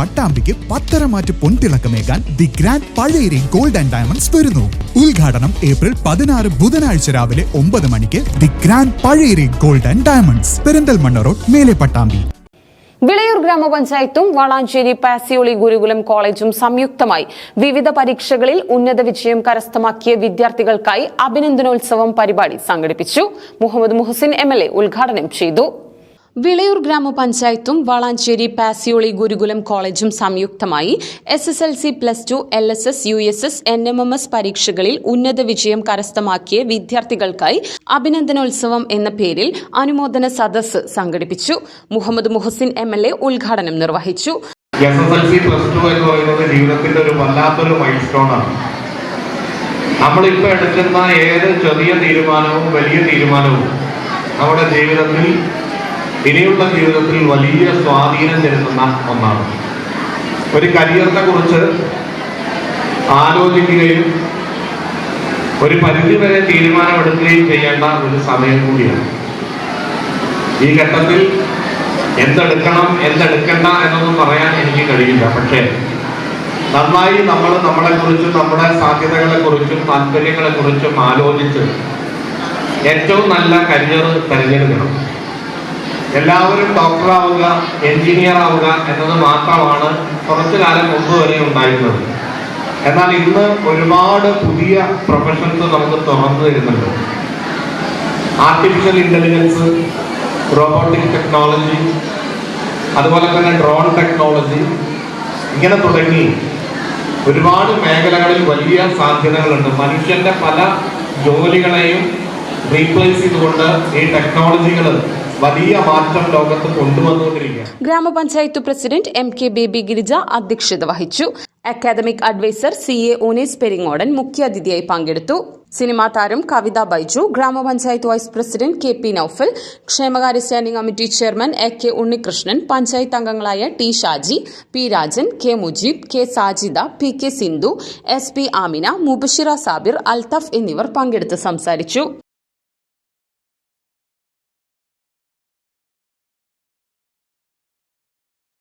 പട്ടാമ്പിക്ക് പത്തരമാറ്റ് പൊൻതിളക്കമേകാൻ the grand Pazhayari gold and diamonds വരുന്നു. ഉദ്ഘാടനം ഏപ്രിൽ 16 ബുധനാഴ്ച രാവിലെ 9 മണിക്ക് the grand Pazhayari gold and diamonds, Perinthalmanna road, Mele Pattambi. Vilayur ഗ്രാമപഞ്ചായത്തും Valanchery Pacioli ഗുരുകുലം കോളേജും സംയുക്തമായി വിവിധ പരീക്ഷകളിൽ ഉന്നത വിജയം കരസ്ഥമാക്കിയ വിദ്യാർത്ഥികൾക്കായി അഭിനന്ദനോത്സവം പരിപാടി സംഘടിപ്പിച്ചു. മുഹമ്മദ് മുഹസിൻ MLA ഉദ്ഘാടനം ചെയ്തു. വിളയൂർ ഗ്രാമപഞ്ചായത്തും വളാഞ്ചേരി പാസിയോളി ഗുരുകുലം കോളേജും സംയുക്തമായി SSLC +2 LSS USS NMMS പരീക്ഷകളിൽ ഉന്നത വിജയം കരസ്ഥമാക്കിയ വിദ്യാർത്ഥികൾക്കായി അഭിനന്ദനോത്സവം എന്ന പേരിൽ അനുമോദന സദസ്സ് സംഘടിപ്പിച്ചു. മുഹമ്മദ് മുഹസിൻ MLA ഉദ്ഘാടനം നിർവഹിച്ചു. SSLC +2 എന്ന് പറയുന്നത് ജീവിതത്തിന്റെ ഒരു വല്ലാത്തൊരു മൈൽസ്റ്റോണാണ്. നമ്മളിപ്പോൾ എടുക്കുന്ന ഏത് ചെറിയ തീരുമാനവും വലിയ തീരുമാനവും നമ്മുടെ ജീവിതത്തിൽ ഇനിയുള്ള ജീവിതത്തിൽ വലിയ സ്വാധീനം ചെലുത്തുന്ന ഒന്നാണ്. ഒരു കരിയറിനെ കുറിച്ച് ആലോചിക്കുകയും ഒരു പരിധിവരെ തീരുമാനമെടുക്കുകയും ചെയ്യേണ്ട ഒരു സമയം കൂടിയാണ്. ഈ ഘട്ടത്തിൽ എന്തെടുക്കണം എന്തെടുക്കണ്ട എന്നൊന്നും പറയാൻ എനിക്ക് കഴിയില്ല. പക്ഷേ നന്നായി നമ്മളെക്കുറിച്ചും നമ്മുടെ സാധ്യതകളെക്കുറിച്ചും താല്പര്യങ്ങളെക്കുറിച്ചും ആലോചിച്ച് ഏറ്റവും നല്ല കരിയർ തിരഞ്ഞെടുക്കണം. എല്ലാവരും ഡോക്ടറാവുക, എഞ്ചിനീയർ ആവുക എന്നത് മാത്രമാണ് കുറച്ചു കാലം മുമ്പ് വരെ ഉണ്ടായിരുന്നത്. എന്നാൽ ഇന്ന് ഒരുപാട് പുതിയ പ്രൊഫഷൻസ് നമുക്ക് തുറന്നു തരുന്നുണ്ട്. ആർട്ടിഫിഷ്യൽ ഇന്റലിജൻസ്, റോബോട്ടിക് ടെക്നോളജി, അതുപോലെ തന്നെ ഡ്രോൺ ടെക്നോളജി, ഇങ്ങനെ തുടങ്ങി ഒരുപാട് മേഖലകളിൽ വലിയ സാധ്യതകളുണ്ട്. മനുഷ്യന്റെ പല ജോലികളെയും റീപ്ലേസ് ചെയ്തുകൊണ്ട് ഈ ടെക്നോളജികൾ വലിയ മാറ്റം ലോകത്ത് കൊണ്ടുവന്നുകൊണ്ടിരിക്കുക. ഗ്രാമപഞ്ചായത്ത് പ്രസിഡന്റ് MK ബേബി ഗിരിജ അധ്യക്ഷത വഹിച്ചു. അക്കാദമിക് അഡ്വൈസർ CA ഊനേസ് പെരിങ്ങോടൻ മുഖ്യാതിഥിയായി പങ്കെടുത്തു. സിനിമാ താരം കവിത ബൈജു, ഗ്രാമപഞ്ചായത്ത് വൈസ് പ്രസിഡന്റ് KP നൌഫൽ, ക്ഷേമകാര്യ standing committee chairman AK Unnikrishnan, panchayat അംഗങ്ങളായ T Shaji, P Rajan, K Mujeeb, K Sajida, PK Sindhu, SP Amina, Mubashira Sabir, Althaf എന്നിവർ പങ്കെടുത്ത് സംസാരിച്ചു.